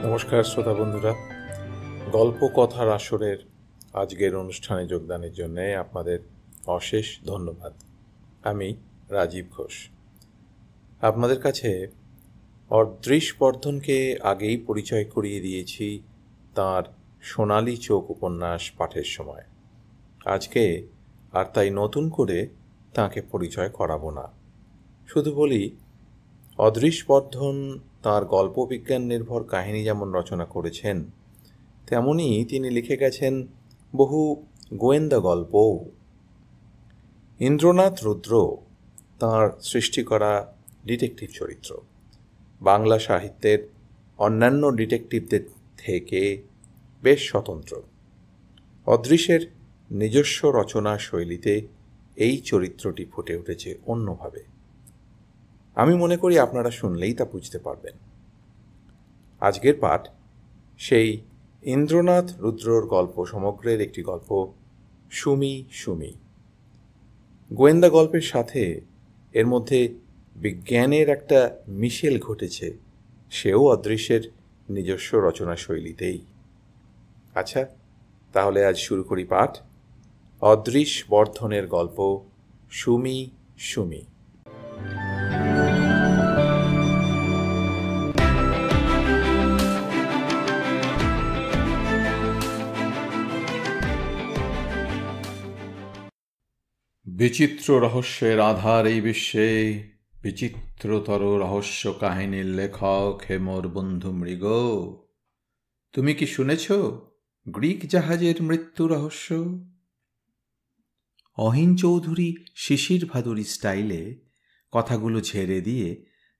নমস্কার শ্রোতা বন্ধুরা, গল্প কথার আসরের আজকের অনুষ্ঠানে যোগদানের জন্য আপনাদের অশেষ ধন্যবাদ। আমি রাজীব ঘোষ। আপনাদের কাছে অদৃশ বর্ধনকে আগেই পরিচয় করিয়ে দিয়েছি তার সোনালী চোখ উপন্যাস পাঠের সময়। আজকে আর তাই নতুন করে তাঁকে পরিচয় করাবো না, শুধু বলি অদৃশ বর্ধন তাঁর গল্পবিজ্ঞান নির্ভর কাহিনী যেমন রচনা করেছেন, তেমনি তিনি লিখে গেছেন বহু গোয়েন্দা গল্প। ইন্দ্রনাথ রুদ্র তাঁর সৃষ্টি করা ডিটেকটিভ চরিত্র, বাংলা সাহিত্যের অন্যান্য ডিটেকটিভদের থেকে বেশ স্বতন্ত্র। অদৃশের নিজস্ব রচনা শৈলীতে এই চরিত্রটি ফুটে উঠেছে অন্যভাবে। আমি মনে করি আপনারা শুনলেই তা বুঝতে পারবেন। আজকের পাঠ সেই ইন্দ্রনাথ রুদ্রর গল্প সমগ্রের একটি গল্প, সুমি সুমি। গোয়েন্দা গল্পের সাথে এর মধ্যে বিজ্ঞানের একটা মিশেল ঘটেছে, সেও অদৃশ্যের নিজস্ব রচনা শৈলীতেই। আচ্ছা, তাহলে আজ শুরু করি পাঠ, অদৃশ বর্ধনের গল্প সুমি সুমি। বিচিত্র রহস্যের আধার এই বিশ্বে, বিচিত্রতর রহস্য কাহিনীর লেখক হে মোর বন্ধু মৃগ। তুমি কি শুনেছ গ্রিক জাহাজের মৃত্যু রহস্য? অহিন চৌধুরী শিশির ভাদুরী স্টাইলে কথাগুলো ঝেড়ে দিয়ে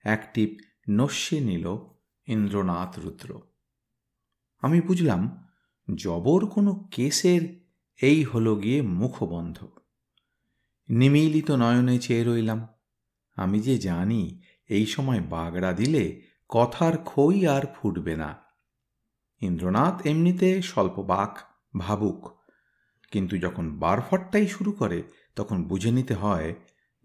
একটি নস্যে নিল ইন্দ্রনাথ রুদ্র। আমি বুঝলাম জবর কোনো কেসের এই হলো গিয়ে মুখবন্ধ। নিমীলিত নয়নে চেয়ে রইলাম। আমি যে জানি এই সময় বাগড়া দিলে কথার খই আর ফুটবে না। ইন্দ্রনাথ এমনিতে স্বল্পবাক, ভাবুক, কিন্তু যখন বারফটটাই শুরু করে তখন বুঝে নিতে হয়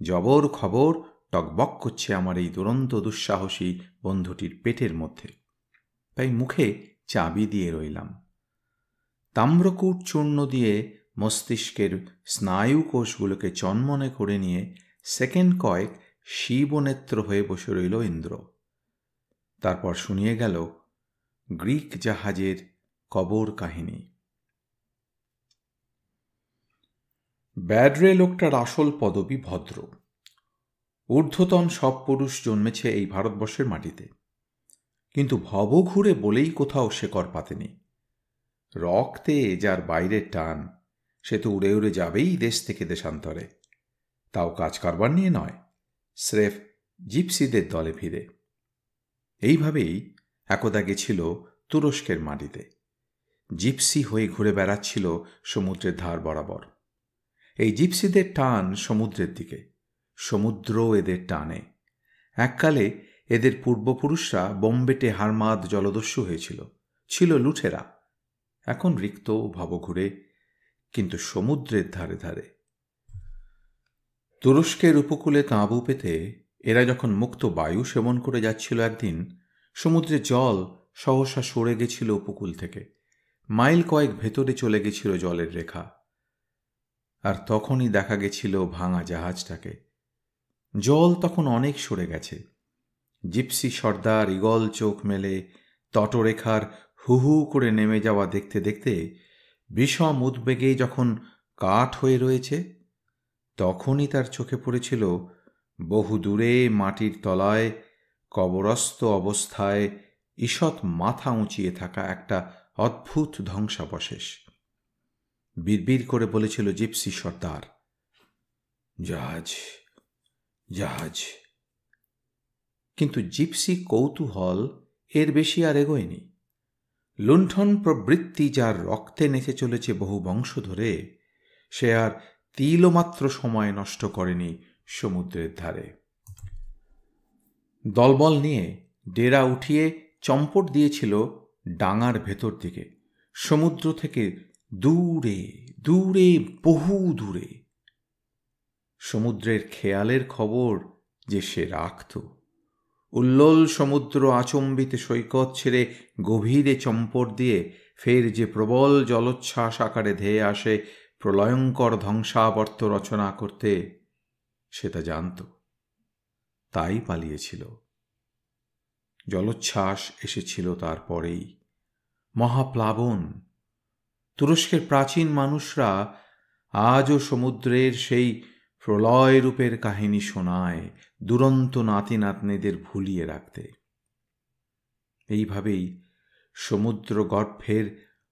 জবর খবর টকবক করছে আমার এই দুরন্ত দুঃসাহসী বন্ধুটির পেটের মধ্যে। তাই মুখে চাবি দিয়ে রইলাম। তাম্রকূট চূর্ণ দিয়ে মস্তিষ্কের স্নায়ু কোষগুলোকে চনমনে করে নিয়ে সেকেন্ড কয়েক শিবনেত্র হয়ে বসে রইল ইন্দ্র। তারপর শুনিয়ে গেল গ্রিক জাহাজের কবর কাহিনী। ব্যাডরে লোকটার আসল পদবী ভদ্র। ঊর্ধ্বতন সব পুরুষ জন্মেছে এই ভারতবর্ষের মাটিতে, কিন্তু ভবঘুরে বলেই কোথাও শেকড় পাতেনি। রক্তে যার বাইরের টান, সে তো উড়ে উড়ে যাবেই দেশ থেকে দেশান্তরে, তাও কাজ কারবার নিয়ে নয়, স্রেফ জিপসিদের দলে ফিরে। এইভাবেই একদা গেছিল তুরস্কের মাটিতে। জিপসি হয়ে ঘুরে বেড়াচ্ছিল সমুদ্রের ধার বরাবর। এই জিপসিদের টান সমুদ্রের দিকে, সমুদ্র এদের টানে। এককালে এদের পূর্বপুরুষরা বোম্বেটে হারমাদ জলদস্যু হয়েছিল, ছিল লুঠেরা। এখন রিক্ত ভবঘুরে, কিন্তু সমুদ্রের ধারে ধারে। তুরস্কের উপকূলে তাঁবু পেতে এরা যখন মুক্ত বায়ু সেবন করে যাচ্ছিল, একদিন সমুদ্রের জল সহসা সরে গেছিল উপকূল থেকে, মাইল কয়েক ভেতরে চলে গেছিল জলের রেখা। আর তখনই দেখা গেছিল ভাঙা জাহাজটাকে। জল তখন অনেক সরে গেছে। জিপসি সর্দার ইগল চোখ মেলে তটরেখার হু হু করে নেমে যাওয়া দেখতে দেখতে বিষম উদ্বেগে যখন কাঠ হয়ে রয়েছে, তখনই তার চোখে পড়েছিল বহু দূরে মাটির তলায় কবরস্থ অবস্থায় ঈষৎ মাথা উঁচিয়ে থাকা একটা অদ্ভুত ধ্বংসাবশেষ। বিড়বিড় করে বলেছিল জিপসি সর্দার, জাহাজ, জাহাজ। কিন্তু জিপসি কৌতূহল এর বেশি আর এগোয়নি। লুণ্ঠন প্রবৃত্তি যার রক্তে নেচে চলেছে বহু বংশ ধরে, সে আর তিলমাত্র সময় নষ্ট করেনি সমুদ্রের ধারে। দলবল নিয়ে ডেরা উঠিয়ে চম্পট দিয়েছিল ডাঙার ভেতর দিকে, সমুদ্র থেকে দূরে দূরে, বহু দূরে। সমুদ্রের খেয়ালের খবর যে সে রাখত, উল্লোল সমুদ্র আচম্বিত সৈকত ছেড়ে গভীরে চম্পট দিয়ে ফের যে প্রবল জলোচ্ছ্বাস আকারে ধেয়ে আসে প্রলয়ঙ্কর ধ্বংসাবর্ত রচনা করতে, সেটা জানত, তাই পালিয়েছিল। জলোচ্ছ্বাস এসেছিল তারপরেই, মহাপ্লাবন। তুরস্কের প্রাচীন মানুষরা আজও সমুদ্রের সেই প্রলয় রূপের কাহিনী শোনায় দুরন্ত নাতি নাতনিদের ভুলিয়ে রাখতে। এইভাবেই সমুদ্র গর্ভের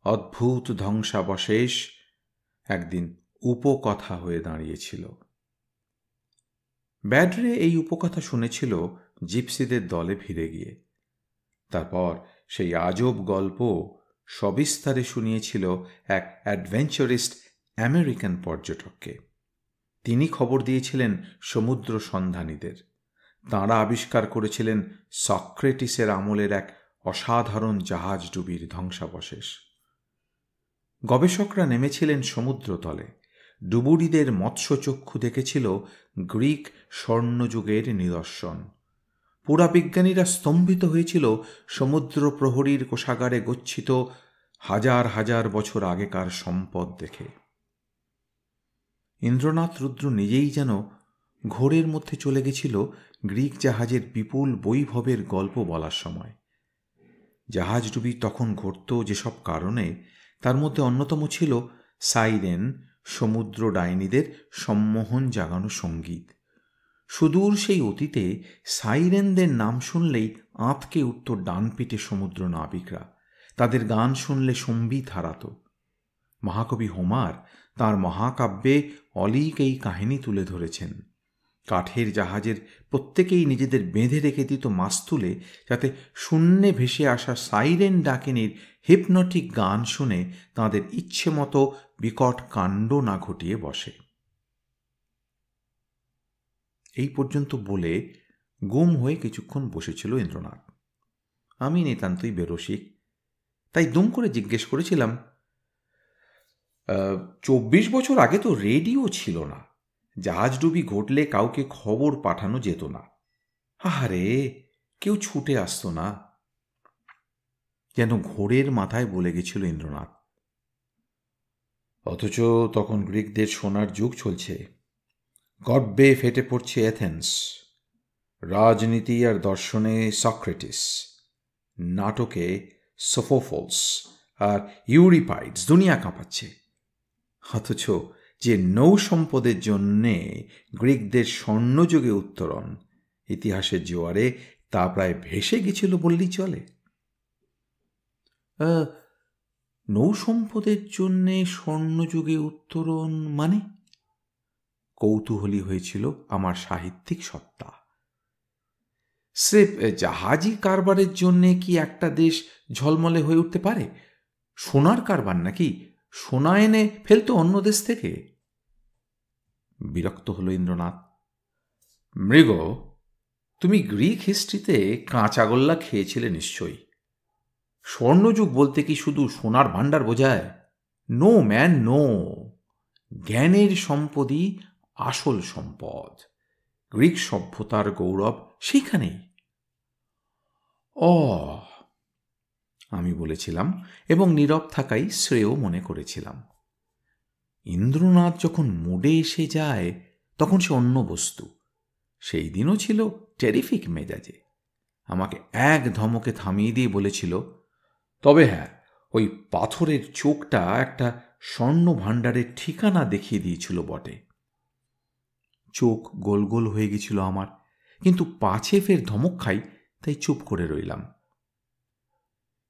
অদ্ভুত ধ্বংসাবশেষ একদিন উপকথা হয়ে দাঁড়িয়েছিল। ব্যাডরে এই উপকথা শুনেছিল জিপসিদের দলে ফিরে গিয়ে। তারপর সেই আজব গল্প সবিস্তারে শুনিয়েছিল এক অ্যাডভেঞ্চারিস্ট আমেরিকান পর্যটককে। তিনি খবর দিয়েছিলেন সমুদ্র সন্ধানীদের। তাঁরা আবিষ্কার করেছিলেন সক্রেটিসের আমলের এক অসাধারণ জাহাজডুবির ধ্বংসাবশেষ। গবেষকরা নেমেছিলেন সমুদ্রতলে। ডুবুরিদের মৎস্যচক্ষু দেখেছিল গ্রিক স্বর্ণযুগের নিদর্শন। পুরাবিজ্ঞানীরা স্তম্ভিত হয়েছিল সমুদ্র প্রহরীর কোষাগারে গচ্ছিত হাজার হাজার বছর আগেকার সম্পদ দেখে। ইন্দ্রনাথ রুদ্র নিজেই যেন ঘোরের মধ্যে চলে গেছিল গ্রিক জাহাজের বিপুল বৈভবের গল্প বলার সময়। জাহাজডুবি তখন ঘটত যেসব কারণে, তার মধ্যে অন্যতম ছিল সাইরেন, সমুদ্র ডাইনিদের সম্মোহন জাগানো সঙ্গীত। সুদূর সেই অতীতে সাইরেনদের নাম শুনলেই আঁতকে উঠত ডান পিঠে সমুদ্র নাবিকরা। তাদের গান শুনলে সম্বিত হারাত। মহাকবি হোমার তাঁর মহাকাব্যে অলীক এই কাহিনী তুলে ধরেছেন। কাঠের জাহাজের প্রত্যেকেই নিজেদের বেঁধে রেখে দিত মাস্তুলে, যাতে শূন্যে ভেসে আসা সাইরেন ডাকিনীর হিপনটিক গান শুনে তাঁদের ইচ্ছে মতো বিকট কাণ্ড না ঘটিয়ে বসে। এই পর্যন্ত বলে গুম হয়ে কিছুক্ষণ বসেছিল ইন্দ্রনাথ। আমি নিতান্তই বেরসিক, তাই দুম করে জিজ্ঞেস করেছিলাম, 24 বছর আগে তো রেডিও ছিল না, জাহাজডুবি ঘটলে কাউকে খবর পাঠানো যেত না। আহারে, কেউ ছুটে আসতো না। যেন ঘোরের মাথায় বলে গেছিল ইন্দ্রনাথ। অথচ তখন গ্রিকদের সোনার যুগ চলছে। গর্বে ফেটে পড়ছে এথেন্স। রাজনীতি আর দর্শনে সক্রেটিস, নাটকে সোফোফলস আর ইউরিপাইডস দুনিয়া কাঁপাচ্ছে। অথচ যে নৌ সম্পদের জন্যে গ্রিকদের স্বর্ণযুগে উত্তরণ, ইতিহাসের জোয়ারে তা প্রায় ভেসে গেছিল বললেই চলে। নৌ সম্পদের জন্যে স্বর্ণযুগে উত্তরণ মানে? কৌতূহলী হয়েছিল আমার সাহিত্যিক সত্তা। স্রেফ জাহাজি কারবারের জন্যে কি একটা দেশ ঝলমলে হয়ে উঠতে পারে? সোনার কারবার নাকি? সোনা এনে ফেলতো অন্য দেশ থেকে। বিরক্ত হল ইন্দ্রনাথ। মৃগ, তুমি গ্রিক হিস্ট্রিতে কাঁচাগোল্লা খেয়েছিলে নিশ্চয়ই। স্বর্ণযুগ বলতে কি শুধু সোনার ভাণ্ডার বোঝায়? No man, no. জ্ঞানের সম্পদই আসল সম্পদ। গ্রিক সভ্যতার গৌরব সেইখানেই। আমি বলেছিলাম, এবং নীরব থাকাই শ্রেয় মনে করেছিলাম। ইন্দ্রনাথ যখন মুডে এসে যায় তখন সে অন্য বস্তু। সেই দিনও ছিল টেরিফিক মেজাজে। আমাকে এক ধমকে থামিয়ে দিয়ে বলেছিল, তবে হ্যাঁ, ওই পাথরের চোখটা একটা স্বর্ণ ভাণ্ডারের ঠিকানা দেখিয়ে দিয়েছিল বটে। চোখ গোল গোল হয়ে গেছিল আমার, কিন্তু পাছে ফের ধমক খাই, তাই চুপ করে রইলাম।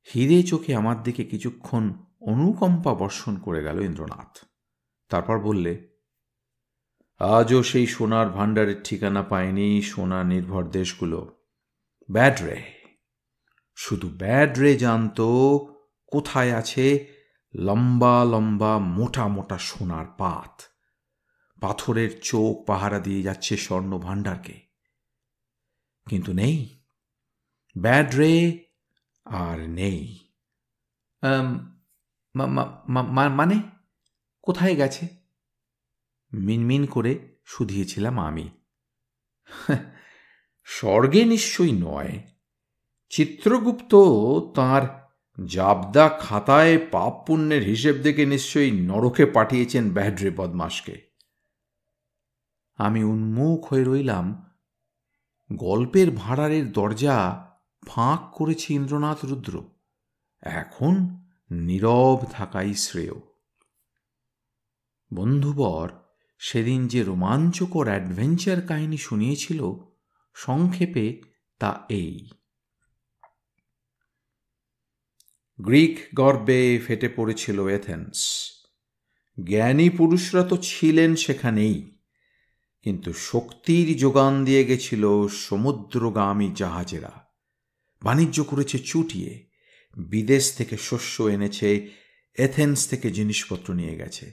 হিরে চোখে আমার দিকে কিছুক্ষণ অনুকম্পা বর্ষণ করে গেল ইন্দ্রনাথ। তারপর বললে, আজও সেই সোনার ভাণ্ডারের ঠিকানা পায়নি সোনা নির্ভর দেশগুলো। ব্যাডরে, শুধু ব্যাডরে জানতো কোথায় আছে লম্বা লম্বা মোটা মোটা সোনার পাত। পাথরের চোখ পাহারা দিয়ে যাচ্ছে স্বর্ণ ভাণ্ডারকে। কিন্তু নেই, ব্যাডরে আর নেই। মানে কোথায় গেছে? মিনমিন করে শুধিয়েছিলাম আমি। স্বর্গে নিশ্চয়ই নয়। চিত্রগুপ্ত তাঁর জাবদা খাতায় পাপ পুণ্যের হিসেব দেখে নিশ্চয়ই নরকে পাঠিয়েছেন ব্যাড্রে বদমাসকে। আমি উন্মুখ হয়ে রইলাম। গল্পের ভাঁড়ারের দরজা ফাঁক করেছে ইন্দ্রনাথ রুদ্র। এখন নীরব থাকাই শ্রেয়। বন্ধুবর সেদিন যে রোমাঞ্চকর অ্যাডভেঞ্চার কাহিনী শুনিয়েছিল, সংক্ষেপে তা এই। গ্রিক গর্বে ফেটে পড়েছিল এথেন্স। জ্ঞানী পুরুষরা তো ছিলেন সেখানেই, কিন্তু শক্তির যোগান দিয়ে গেছিল সমুদ্রগামী জাহাজেরা। বাণিজ্য করেছে চুটিয়ে, বিদেশ থেকে শস্য এনেছে, এথেন্স থেকে জিনিসপত্র নিয়ে গেছে,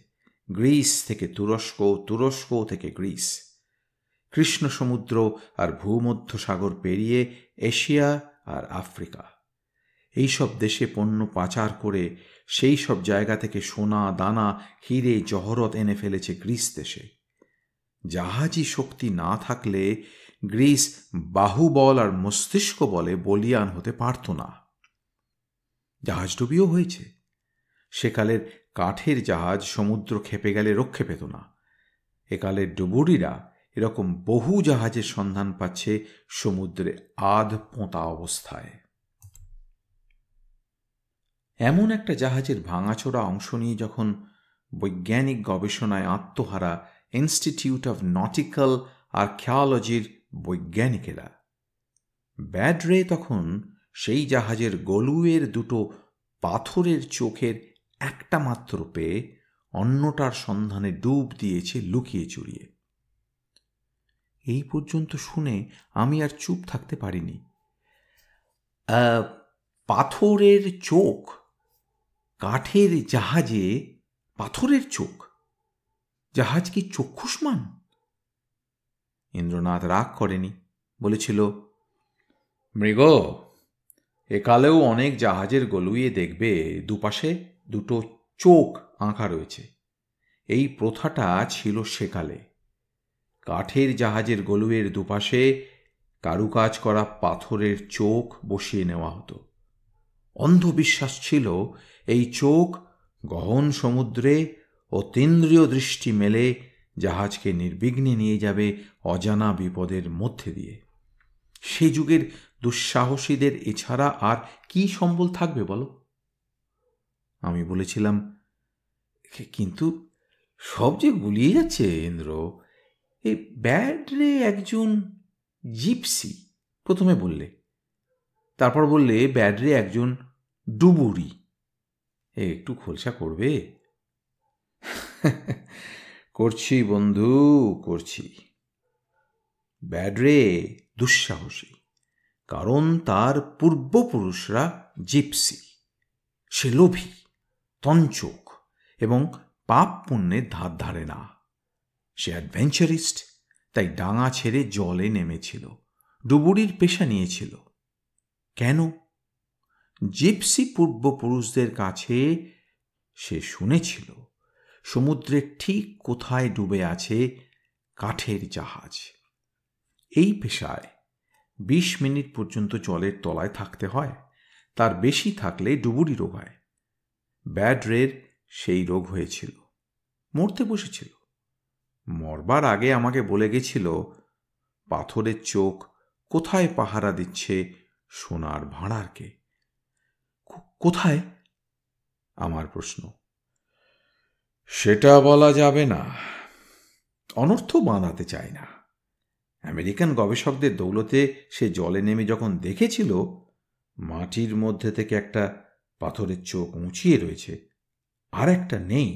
গ্রিস থেকে তুরস্ক, তুরস্ক থেকে গ্রিস, কৃষ্ণ সমুদ্র আর ভূমধ্য সাগর পেরিয়ে এশিয়া আর আফ্রিকা। এইসব দেশে পণ্য পাচার করে সেই সব জায়গা থেকে সোনা দানা হিরে জহরত এনে ফেলেছে গ্রিস দেশে। জাহাজী শক্তি না থাকলে গ্রিস বাহুবল আর মস্তিষ্ক বলে বলিয়ান হতে পারত না। জাহাজ ডুবিও হয়েছে। সেকালের কাঠের জাহাজ সমুদ্র খেপে গেলে রক্ষে পেত না। একালের ডুবুরিরা এরকম বহু জাহাজের সন্ধান পাচ্ছে সমুদ্রে আধ পোঁতা অবস্থায়। এমন একটা জাহাজের ভাঙাচোরা অংশ নিয়ে যখন বৈজ্ঞানিক গবেষণায় আত্মহারা ইনস্টিটিউট অফ নটিক্যাল আর্কিওলজির বৈজ্ঞানিকেরা, ব্যাড্রে তখন সেই জাহাজের গলুয়ের দুটো পাথরের চোখের একটা মাত্র পেয়ে অন্যটার সন্ধানে ডুব দিয়েছে লুকিয়ে চুরিয়ে। এই পর্যন্ত শুনে আমি আর চুপ থাকতে পারিনি। পাথরের চোখ? কাঠের জাহাজে পাথরের চোখ? জাহাজ কি চক্ষুষ্মান? ইন্দ্রনাথ রাগ করেনি, বলেছিল, মৃগ, একালেও অনেক জাহাজের গলুইয়ে দেখবে দুপাশে দুটো চোখ আঁকা রয়েছে। এই প্রথাটা ছিল সেকালে। কাঠের জাহাজের গলুয়ের দুপাশে কারুকাজ করা পাথরের চোখ বসিয়ে নেওয়া হতো। অন্ধবিশ্বাস ছিল এই চোখ গহন সমুদ্রে অতীন্দ্রিয় দৃষ্টি মেলে জাহাজকে নির্বিঘ্নে নিয়ে যাবে অজানা বিপদের মধ্যে দিয়ে। সে যুগের দুঃসাহসীদের এছাড়া আর কি সম্বল থাকবে বলো? আমি বলেছিলাম, কিন্তু সব যে গুলিয়ে যাচ্ছে ইন্দ্র। এই ব্যাড্রে একজন জিপসি প্রথমে বললে, তারপর বললে ব্যাড্রে একজন ডুবুরি। একটু খোলসা করবে? করছি বন্ধু, করছি। ব্যাড্রে দুঃসাহসী, কারণ তার পূর্বপুরুষরা জিপসি। সে লোভী, তঞ্চক এবং পাপ পুণ্যের ধার ধারে না। সে অ্যাডভেঞ্চারিস্ট, তাই ডাঙা ছেড়ে জলে নেমেছিল, ডুবুরির পেশা নিয়েছিল। কেন? জিপসি পূর্বপুরুষদের কাছে সে শুনেছিল সমুদ্রের ঠিক কোথায় ডুবে আছে কাঠের জাহাজ। এই পেশায় 20 মিনিট পর্যন্ত জলের তলায় থাকতে হয়, তার বেশি থাকলে ডুবুরি রোগ হয়। ব্যাড্রের সেই রোগ হয়েছিল, মরতে বসেছিল। মরবার আগে আমাকে বলে গেছিল পাথরের চোখ কোথায় পাহারা দিচ্ছে সোনার ভাঁড়ারকে। কোথায়? আমার প্রশ্ন। সেটা বলা যাবে না, অনর্থ বাঁধাতে চায় না। আমেরিকান গবেষকদের দৌলতে সে জলে নেমে যখন দেখেছিল মাটির মধ্যে থেকে একটা পাথরের চোখ উঁচিয়ে রয়েছে আর একটা নেই,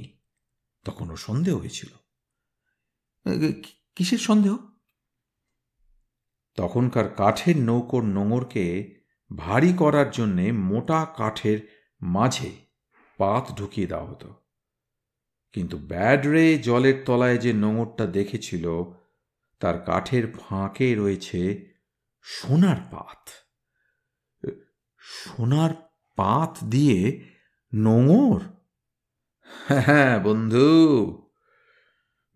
তখন ও সন্দেহ হয়েছিল। কিসের সন্দেহ? তখনকার কাঠের নৌকোর নোঙরকে ভারী করার জন্যে মোটা কাঠের মাঝে পাত ঢুকিয়ে দেওয়া হতো। কিন্তু ব্যাড্রে জলের তলায় যে নোঙরটা দেখেছিল তার কাঠের ফাঁকে রয়েছে সোনার পাত। সোনার পাত দিয়ে নোঙর? হ্যাঁ বন্ধু,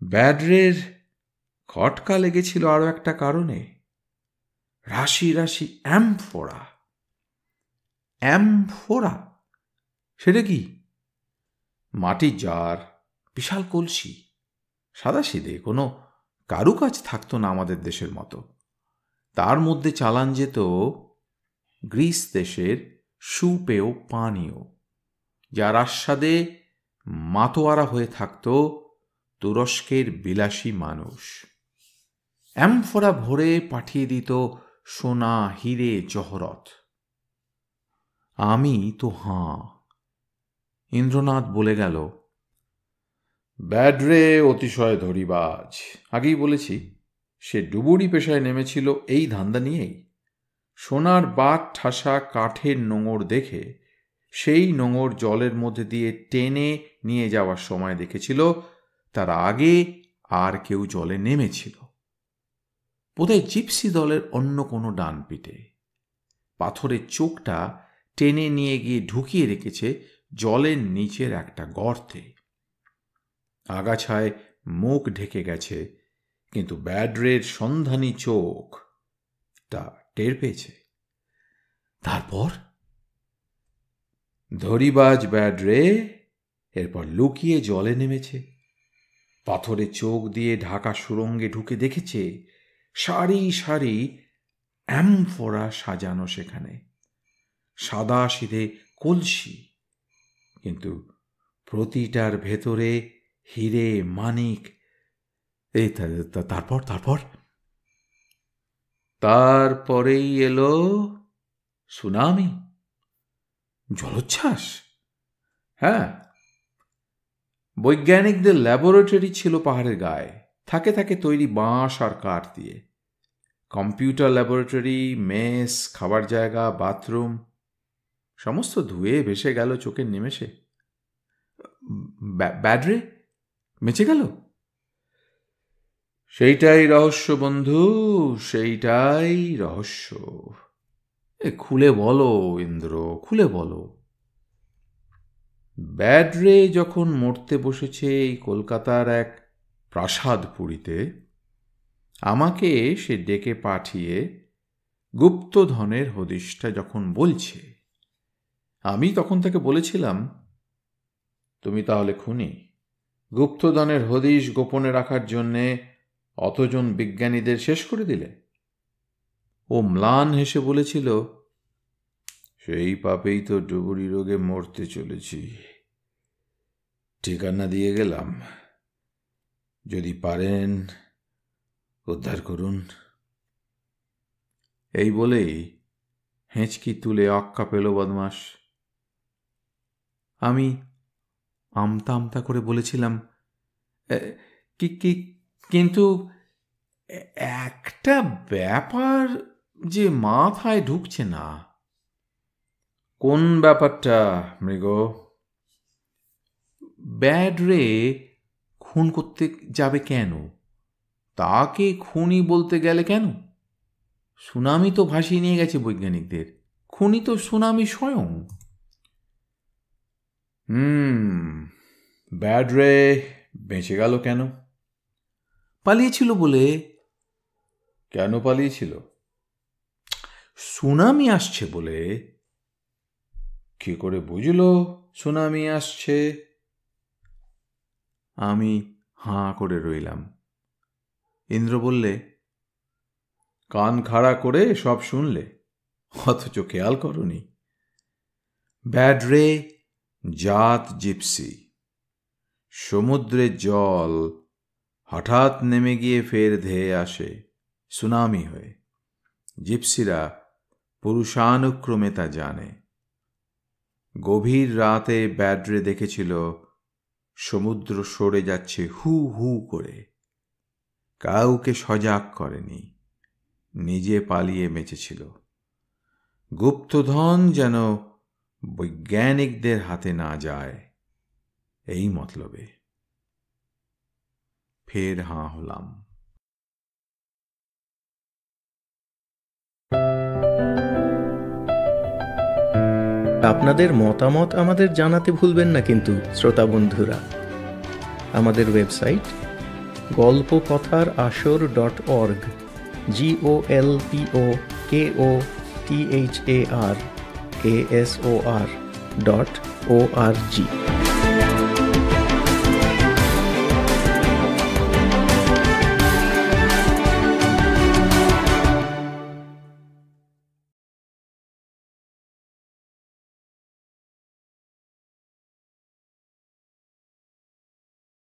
ব্যাড্রের খটকা লেগেছিল আরও একটা কারণে। রাশি রাশি অ্যাম্ফোরা। অ্যাম্ফোরা সেটা কি? মাটির জার, বিশাল কলসি, সাদাসিধে, কোনো কারুকাজ থাকতো না আমাদের দেশের মতো। তার মধ্যে চালান যেত গ্রিস দেশের সুপেয় পানীয়, যার আস্বাদে মাতোয়ারা হয়ে থাকত তুরস্কের বিলাসী মানুষ। অ্যাম্ফোরা ভরে পাঠিয়ে দিত সোনা, হিরে, জহরত। আমি তো হাঁ। ইন্দ্রনাথ বলে গেল, ব্যাডরে অতিশয় ধরিবাজ। আগেই বলেছি, সে ডুবুরি পেশায় নেমেছিল এই ধান্দা নিয়েই। সোনার বাট ঠাসা কাঠের নোঙর দেখে সেই নোঙর জলের মধ্যে দিয়ে টেনে নিয়ে যাওয়ার সময় দেখেছিল তার আগে আর কেউ জলে নেমেছিল, বোধহয় জিপসি দলের অন্য কোনো ডান পিঠে। পাথরের চোখটা টেনে নিয়ে গিয়ে ঢুকিয়ে রেখেছে জলের নিচের একটা গর্তে। আগাছায় মুখ ঢেকে গেছে, কিন্তু ব্যাডরের সন্ধানী চোখ তা টের পেয়েছে। তারপর ধরিবাজ ব্যাডরে এরপর লুকিয়ে জলে নেমেছে। পাথরের চোখ দিয়ে ঢাকা সুড়ঙ্গে ঢুকে দেখেছে সারি সারি অ্যাম্ফোরা সাজানো সেখানে, সাদা সিধে কলসি, কিন্তু প্রতিটার ভেতরে হিরে, মানিক। এই তারপর তারপর তারপরেই এলো সুনামি, জলোচ্ছ্বাস। হ্যাঁ, বৈজ্ঞানিকদের ল্যাবরেটরি ছিল পাহাড়ের গায়ে, থাকে থাকে তৈরি বাঁশ আর কাঠ দিয়ে। কম্পিউটার ল্যাবরেটরি, মেস, খাবার জায়গা, বাথরুম সমস্ত ধুয়ে ভেসে গেল চোখের নিমেষে। ব্যাডরে বেঁচে গেল। সেইটাই রহস্য বন্ধু, সেইটাই রহস্য। খুলে বলো ইন্দ্র, খুলে বলো। ব্যাডরে যখন মরতে বসেছে এই কলকাতার এক প্রাসাদপুরীতে, আমাকে সে ডেকে পাঠিয়ে গুপ্তধনের হদিশটা যখন বলছে, আমি তখন তাকে বলেছিলাম, তুমি তাহলে খুনি? গুপ্তধনের হদিশ গোপনে রাখার জন্যে অতজন বিজ্ঞানীদের শেষ করে দিলে? ও ম্লান হেসে বলেছিল, সেই পাপেই তো ডুবুরি রোগে মরতে চলেছি। ঠিকানা দিয়ে গেলাম, যদি পারেন উদ্ধার করুন। এই বলেই হেঁচকি তুলে অক্কা পেল বদমাস। আমি আমতা আমতা করে বলেছিলাম, কিন্তু একটা ব্যাপার যে মাথায় ঢুকছে না। কোন ব্যাপারটা মৃগ? ব্যাডরে খুন করতে যাবে কেন? তাকে খুনি বলতে গেলে কেন? সুনামি তো ভাসিয়ে নিয়ে গেছে বৈজ্ঞানিকদের। খুনি তো সুনামি স্বয়ং। ব্যাডরে বেঁচে গেল কেন? পালিয়েছিল বলে। কেন পালিয়েছিল? সুনামি আসছে বলে। কি করে বুঝলো সুনামি আসছে? আমি হাঁ করে রইলাম। ইন্দ্র বললে, কান খাড়া করে সব শুনলে, অথচ খেয়াল করনি। ব্যাডরে জাত জিপসি। সমুদ্রের জল হঠাৎ নেমে গিয়ে ফের ধেয়ে আসে সুনামি হয়ে। জিপসিরা পুরুষানুক্রমে তা জানে। গভীর রাতে ব্যাডরে দেখেছিল সমুদ্র সরে যাচ্ছে হু হু করে। কাউকে সজাগ করেনি, নিজে পালিয়ে বেঁচেছিল। গুপ্তধন যেন বৈজ্ঞানিকদের হাতে না যায়, এই মতলবে। ফের হাঁ হলাম। আপনাদের মতামত আমাদের জানাতে ভুলবেন না কিন্তু শ্রোতা বন্ধুরা। আমাদের ওয়েবসাইট গল্পকথার আসর.org GOLPOKOTHARASOR.org।